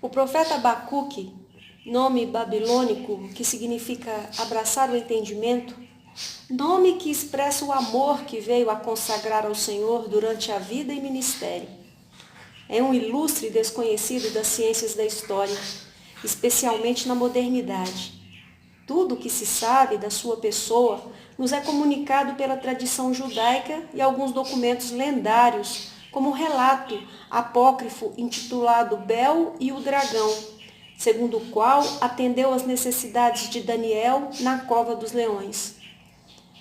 O profeta Abacuque, nome babilônico que significa abraçar o entendimento, nome que expressa o amor que veio a consagrar ao Senhor durante a vida e ministério. É um ilustre desconhecido das ciências da história, especialmente na modernidade. Tudo o que se sabe da sua pessoa nos é comunicado pela tradição judaica e alguns documentos lendários, como o relato apócrifo intitulado Bel e o Dragão, segundo o qual atendeu às necessidades de Daniel na cova dos leões.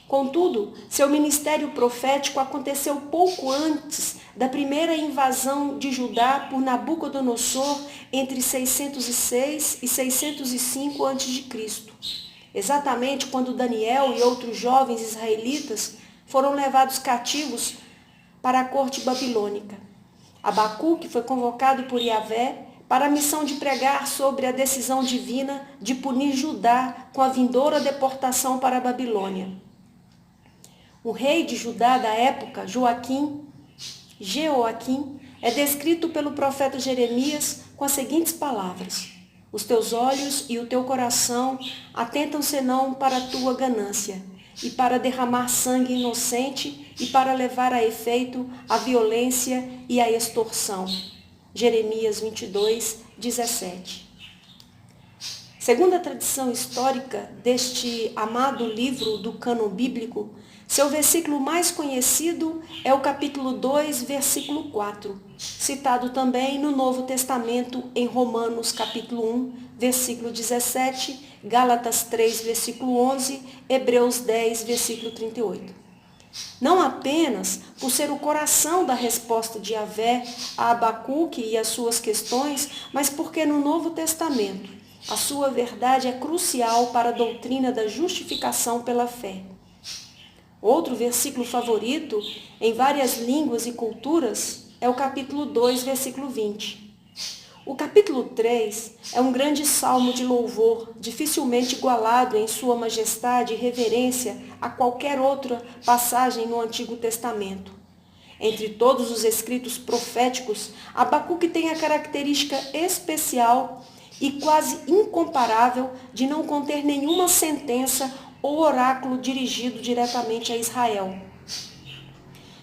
Contudo, seu ministério profético aconteceu pouco antes da primeira invasão de Judá por Nabucodonosor entre 606 e 605 a.C., exatamente quando Daniel e outros jovens israelitas foram levados cativos para a corte babilônica. Abacuque foi convocado por Yahvé para a missão de pregar sobre a decisão divina de punir Judá com a vindoura deportação para a Babilônia. O rei de Judá da época, Jeoaquim, é descrito pelo profeta Jeremias com as seguintes palavras: os teus olhos e o teu coração atentam senão para a tua ganância, e para derramar sangue inocente, e para levar a efeito a violência e a extorsão. Jeremias 22, 17. Segundo a tradição histórica deste amado livro do cânon bíblico, seu versículo mais conhecido é o capítulo 2, versículo 4, citado também no Novo Testamento em Romanos capítulo 1, versículo 17, Gálatas 3, versículo 11, Hebreus 10, versículo 38. Não apenas por ser o coração da resposta de Yahvé a Abacuque e as suas questões, mas porque no Novo Testamento a sua verdade é crucial para a doutrina da justificação pela fé. Outro versículo favorito, em várias línguas e culturas, é o capítulo 2, versículo 20. O capítulo 3 é um grande salmo de louvor, dificilmente igualado em sua majestade e reverência a qualquer outra passagem no Antigo Testamento. Entre todos os escritos proféticos, Abacuque tem a característica especial e quase incomparável de não conter nenhuma sentença ou oráculo dirigido diretamente a Israel.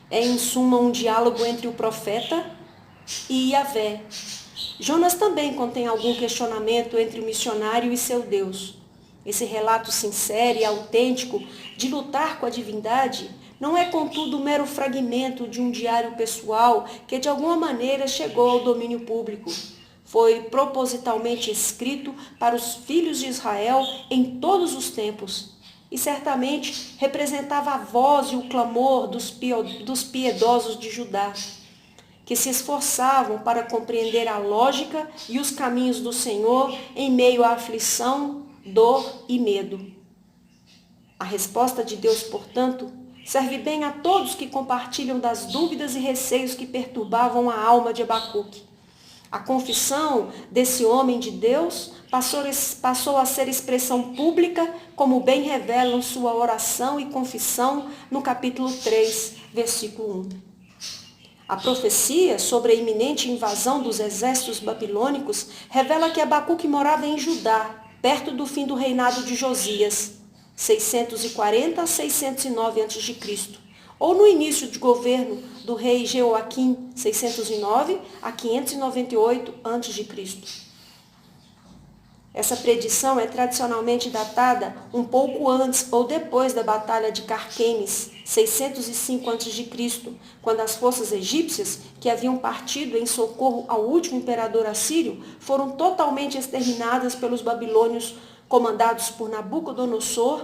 É, em suma, um diálogo entre o profeta e Yahvé. Jonas também contém algum questionamento entre o missionário e seu Deus. Esse relato sincero e autêntico de lutar com a divindade não é, contudo, um mero fragmento de um diário pessoal que, de alguma maneira, chegou ao domínio público. Foi propositalmente escrito para os filhos de Israel em todos os tempos e certamente representava a voz e o clamor dos piedosos de Judá, que se esforçavam para compreender a lógica e os caminhos do Senhor em meio à aflição, dor e medo. A resposta de Deus, portanto, serve bem a todos que compartilham das dúvidas e receios que perturbavam a alma de Abacuque. A confissão desse homem de Deus passou a ser expressão pública, como bem revelam sua oração e confissão no capítulo 3, versículo 1. A profecia sobre a iminente invasão dos exércitos babilônicos revela que Abacuque morava em Judá, perto do fim do reinado de Josias, 640 a 609 a.C., ou no início de governo do rei Jeoaquim, 609 a 598 a.C. Essa predição é tradicionalmente datada um pouco antes ou depois da Batalha de Carquemes, 605 a.C., quando as forças egípcias, que haviam partido em socorro ao último imperador assírio, foram totalmente exterminadas pelos babilônios comandados por Nabucodonosor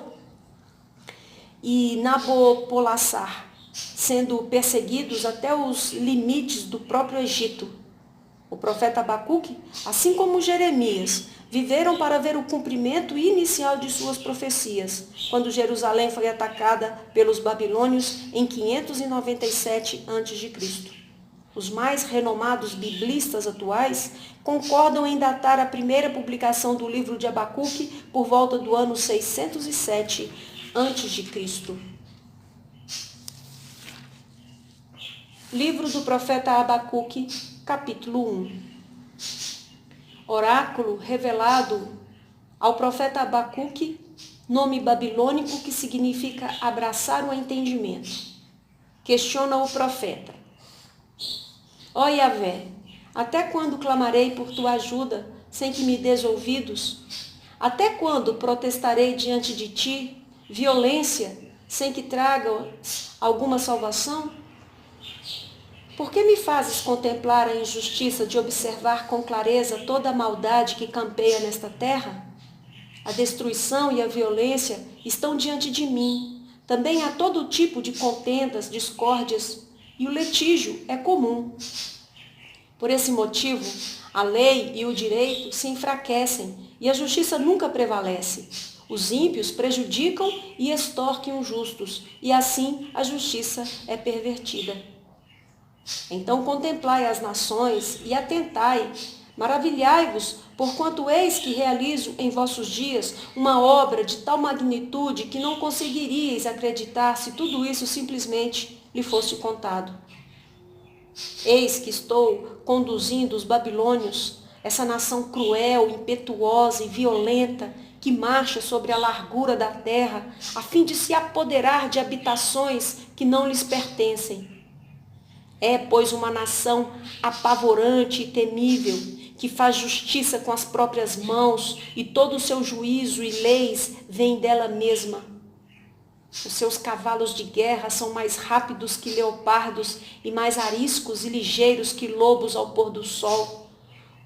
e Nabopolassar, sendo perseguidos até os limites do próprio Egito. O profeta Abacuque, assim como Jeremias, viveram para ver o cumprimento inicial de suas profecias, quando Jerusalém foi atacada pelos babilônios em 597 a.C. Os mais renomados biblistas atuais concordam em datar a primeira publicação do livro de Abacuque por volta do ano 607 a.C. Livro do profeta Abacuque, capítulo 1. Oráculo revelado ao profeta Abacuque, nome babilônico que significa abraçar o entendimento. Questiona o profeta. Ó Yahvé, até quando clamarei por tua ajuda, sem que me des ouvidos? Até quando protestarei diante de ti violência, sem que traga alguma salvação? Por que me fazes contemplar a injustiça de observar com clareza toda a maldade que campeia nesta terra? A destruição e a violência estão diante de mim. Também há todo tipo de contendas, discórdias, e o litígio é comum. Por esse motivo, a lei e o direito se enfraquecem e a justiça nunca prevalece. Os ímpios prejudicam e extorquem os justos, e assim a justiça é pervertida. Então contemplai as nações e atentai, maravilhai-vos, porquanto eis que realizo em vossos dias uma obra de tal magnitude que não conseguiríeis acreditar se tudo isso simplesmente lhe fosse contado. Eis que estou conduzindo os babilônios, essa nação cruel, impetuosa e violenta, que marcha sobre a largura da terra, a fim de se apoderar de habitações que não lhes pertencem. É, pois, uma nação apavorante e temível, que faz justiça com as próprias mãos, e todo o seu juízo e leis vêm dela mesma. Os seus cavalos de guerra são mais rápidos que leopardos e mais ariscos e ligeiros que lobos ao pôr do sol.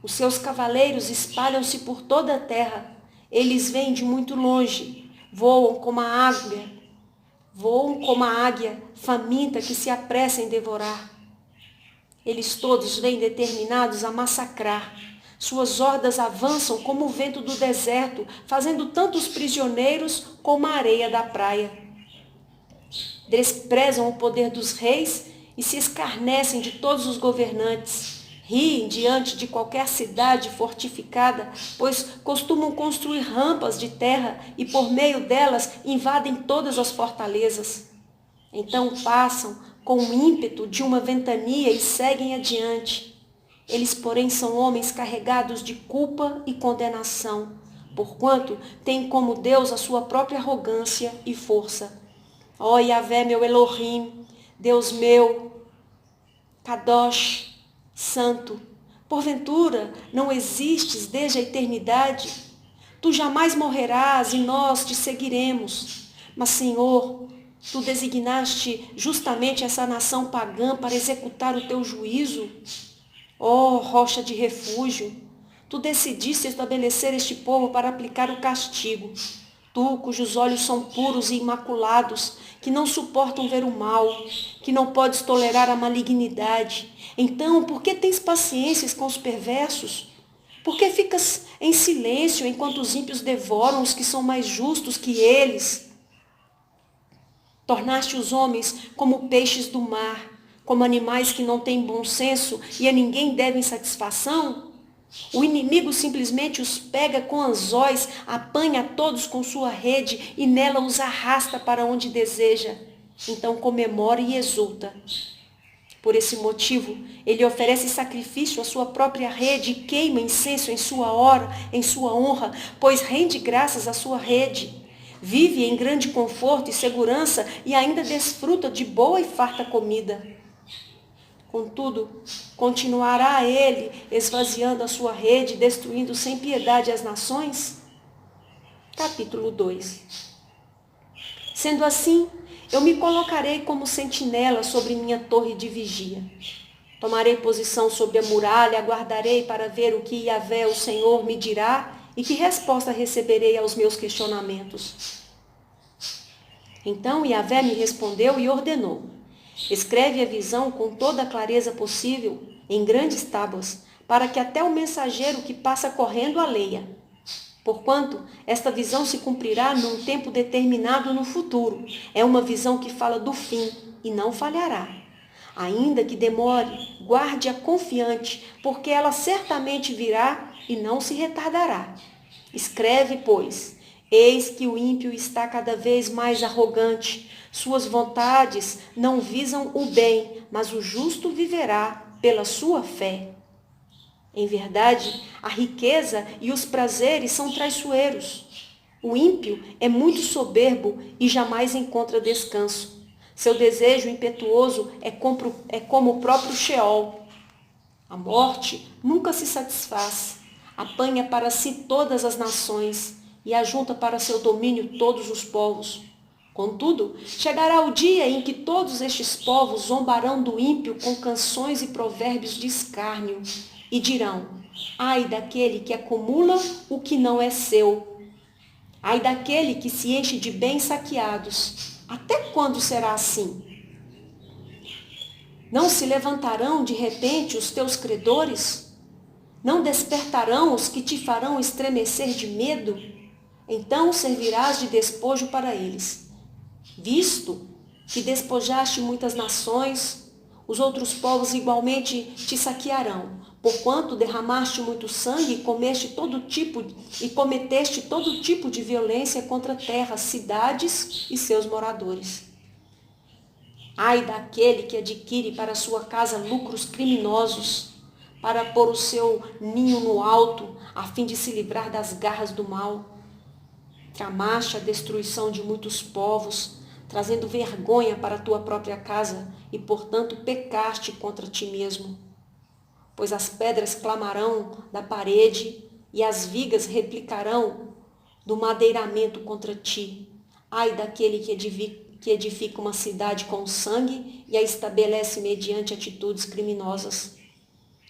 Os seus cavaleiros espalham-se por toda a terra. Eles vêm de muito longe, voam como a águia faminta que se apressa em devorar. Eles todos vêm determinados a massacrar. Suas hordas avançam como o vento do deserto, fazendo tantos prisioneiros como a areia da praia. Desprezam o poder dos reis e se escarnecem de todos os governantes. Riem diante de qualquer cidade fortificada, pois costumam construir rampas de terra e por meio delas invadem todas as fortalezas. Então passam com o ímpeto de uma ventania e seguem adiante. Eles, porém, são homens carregados de culpa e condenação, porquanto têm como Deus a sua própria arrogância e força. Ó Yahvé, meu Elohim, Deus meu, Kadosh, Santo, porventura não existes desde a eternidade? Tu jamais morrerás e nós te seguiremos. Mas, Senhor, tu designaste justamente essa nação pagã para executar o teu juízo. Ó rocha de refúgio, tu decidiste estabelecer este povo para aplicar o castigo. Tu, cujos olhos são puros e imaculados, que não suportam ver o mal, que não podes tolerar a malignidade. Então, por que tens paciência com os perversos? Por que ficas em silêncio enquanto os ímpios devoram os que são mais justos que eles? Tornaste os homens como peixes do mar, como animais que não têm bom senso e a ninguém devem satisfação? O inimigo simplesmente os pega com anzóis, apanha todos com sua rede e nela os arrasta para onde deseja. Então comemora e exulta. Por esse motivo, ele oferece sacrifício à sua própria rede e queima incenso em sua honra, pois rende graças à sua rede. Vive em grande conforto e segurança e ainda desfruta de boa e farta comida. Contudo, continuará ele esvaziando a sua rede, destruindo sem piedade as nações? Capítulo 2. Sendo assim, eu me colocarei como sentinela sobre minha torre de vigia. Tomarei posição sobre a muralha, aguardarei para ver o que Yahvé, o Senhor, me dirá e que resposta receberei aos meus questionamentos. Então Yahvé me respondeu e ordenou: escreve a visão com toda a clareza possível em grandes tábuas, para que até o mensageiro que passa correndo a leia. Porquanto esta visão se cumprirá num tempo determinado no futuro. É uma visão que fala do fim e não falhará. Ainda que demore, guarde-a confiante, porque ela certamente virá e não se retardará. Escreve, pois, eis que o ímpio está cada vez mais arrogante. Suas vontades não visam o bem, mas o justo viverá pela sua fé. Em verdade, a riqueza e os prazeres são traiçoeiros. O ímpio é muito soberbo e jamais encontra descanso. Seu desejo impetuoso é como o próprio Sheol. A morte nunca se satisfaz, apanha para si todas as nações e ajunta para seu domínio todos os povos. Contudo, chegará o dia em que todos estes povos zombarão do ímpio com canções e provérbios de escárnio e dirão: ai daquele que acumula o que não é seu. Ai daquele que se enche de bens saqueados. Até quando será assim? Não se levantarão de repente os teus credores? Não despertarão os que te farão estremecer de medo? Então servirás de despojo para eles. Visto que despojaste muitas nações, os outros povos igualmente te saquearão, porquanto derramaste muito sangue e cometeste todo tipo de violência contra terras, cidades e seus moradores. Ai daquele que adquire para sua casa lucros criminosos, para pôr o seu ninho no alto, a fim de se livrar das garras do mal. Tramaste a destruição de muitos povos, trazendo vergonha para a tua própria casa, e portanto pecaste contra ti mesmo. Pois as pedras clamarão da parede, e as vigas replicarão do madeiramento contra ti. Ai daquele que edifica uma cidade com sangue e a estabelece mediante atitudes criminosas.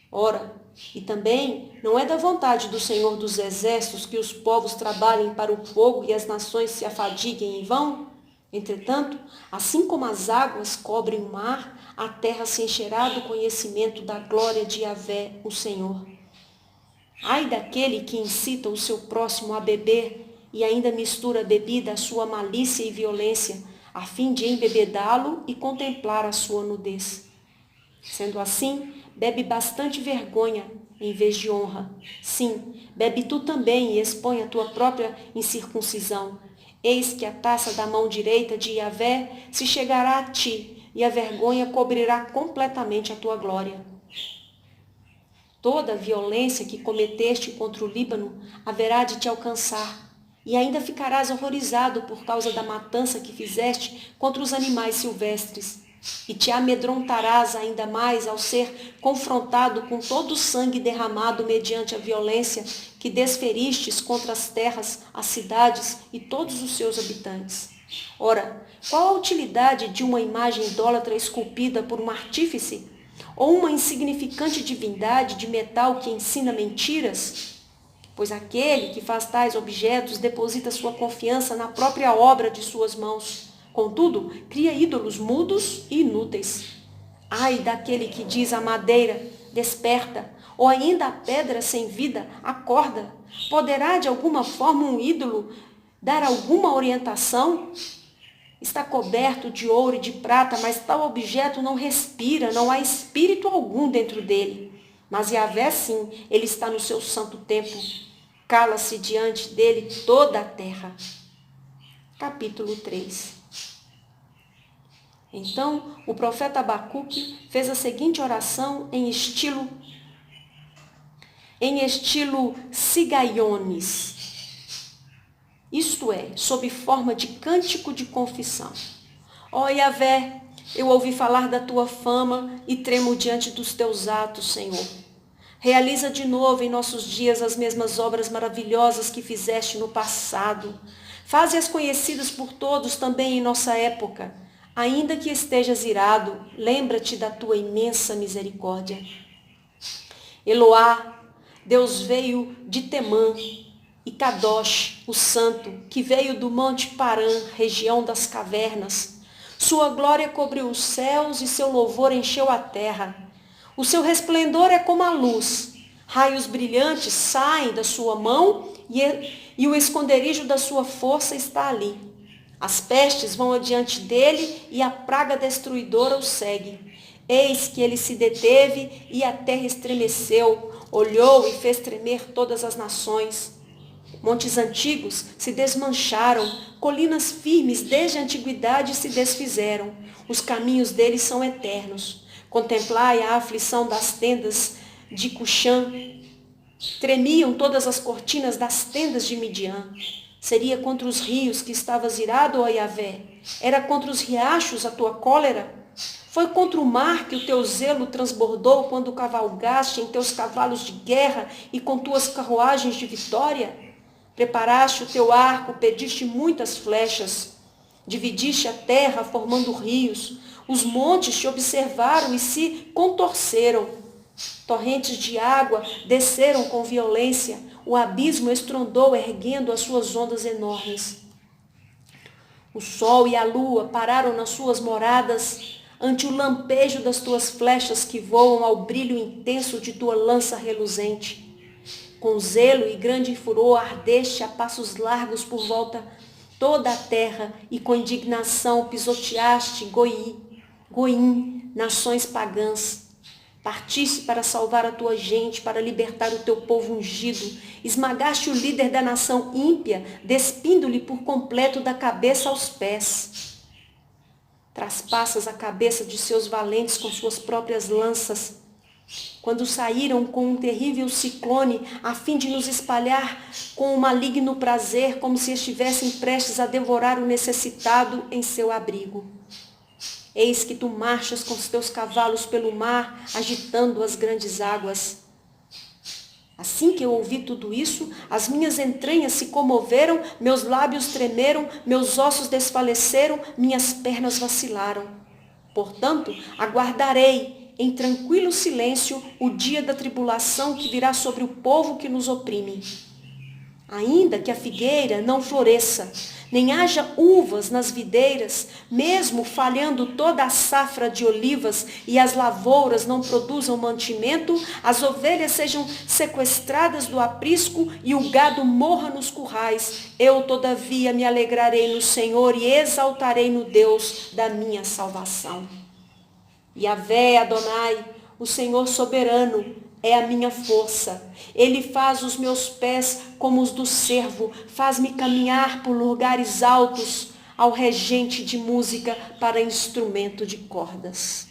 Ora, e também não é da vontade do Senhor dos Exércitos que os povos trabalhem para o fogo e as nações se afadiguem em vão? Entretanto, assim como as águas cobrem o mar, a terra se encherá do conhecimento da glória de Yahvé, o Senhor. Ai daquele que incita o seu próximo a beber e ainda mistura a bebida à sua malícia e violência, a fim de embebedá-lo e contemplar a sua nudez. Sendo assim, bebe bastante vergonha em vez de honra. Sim, bebe tu também e expõe a tua própria incircuncisão. Eis que a taça da mão direita de Yahvé se chegará a ti, e a vergonha cobrirá completamente a tua glória. Toda a violência que cometeste contra o Líbano haverá de te alcançar, e ainda ficarás horrorizado por causa da matança que fizeste contra os animais silvestres. E te amedrontarás ainda mais ao ser confrontado com todo o sangue derramado mediante a violência que desferistes contra as terras, as cidades e todos os seus habitantes. Ora, qual a utilidade de uma imagem idólatra esculpida por um artífice? Ou uma insignificante divindade de metal que ensina mentiras? Pois aquele que faz tais objetos deposita sua confiança na própria obra de suas mãos. Contudo, cria ídolos mudos e inúteis. Ai daquele que diz à madeira, desperta, ou ainda à pedra sem vida, acorda. Poderá de alguma forma um ídolo dar alguma orientação? Está coberto de ouro e de prata, mas tal objeto não respira, não há espírito algum dentro dele. Mas Yahvé sim, ele está no seu santo templo. Cala-se diante dele toda a terra. Capítulo 3. Então, o profeta Abacuque fez a seguinte oração em estilo Sigaiones, isto é, sob forma de cântico de confissão. Ó Yahvé, eu ouvi falar da tua fama e tremo diante dos teus atos, Senhor. Realiza de novo em nossos dias as mesmas obras maravilhosas que fizeste no passado. Faze-as conhecidas por todos também em nossa época. Ainda que estejas irado, lembra-te da tua imensa misericórdia. Eloá, Deus veio de Temã, e Kadosh, o santo, que veio do monte Parã, região das cavernas. Sua glória cobriu os céus e seu louvor encheu a terra. O seu resplendor é como a luz. Raios brilhantes saem da sua mão e o esconderijo da sua força está ali. As pestes vão adiante dele e a praga destruidora o segue. Eis que ele se deteve e a terra estremeceu, olhou e fez tremer todas as nações. Montes antigos se desmancharam, colinas firmes desde a antiguidade se desfizeram. Os caminhos deles são eternos. Contemplai a aflição das tendas de Cuxã, Tremiam todas as cortinas das tendas de Midian. Seria contra os rios que estavas irado, ó Yahvé? Era contra os riachos a tua cólera? Foi contra o mar que o teu zelo transbordou quando cavalgaste em teus cavalos de guerra e com tuas carruagens de vitória? Preparaste o teu arco, pediste muitas flechas. Dividiste a terra, formando rios. Os montes te observaram e se contorceram. Torrentes de água desceram com violência. O abismo estrondou, erguendo as suas ondas enormes. O sol e a lua pararam nas suas moradas ante o lampejo das tuas flechas que voam ao brilho intenso de tua lança reluzente. Com zelo e grande furor ardeste a passos largos por volta toda a terra e com indignação pisoteaste Goim, nações pagãs. Partiste para salvar a tua gente, para libertar o teu povo ungido. Esmagaste o líder da nação ímpia, despindo-lhe por completo da cabeça aos pés. Traspassas a cabeça de seus valentes com suas próprias lanças. Quando saíram com um terrível ciclone, a fim de nos espalhar com um maligno prazer, como se estivessem prestes a devorar o necessitado em seu abrigo. Eis que tu marchas com os teus cavalos pelo mar, agitando as grandes águas. Assim que eu ouvi tudo isso, as minhas entranhas se comoveram, meus lábios tremeram, meus ossos desfaleceram, minhas pernas vacilaram. Portanto, aguardarei em tranquilo silêncio o dia da tribulação que virá sobre o povo que nos oprime. Ainda que a figueira não floresça, nem haja uvas nas videiras, mesmo falhando toda a safra de olivas e as lavouras não produzam mantimento, as ovelhas sejam sequestradas do aprisco e o gado morra nos currais, eu todavia me alegrarei no Senhor e exaltarei no Deus da minha salvação. Yahvé Adonai, o Senhor soberano, é a minha força. Ele faz os meus pés como os do servo, faz-me caminhar por lugares altos, ao regente de música para instrumento de cordas.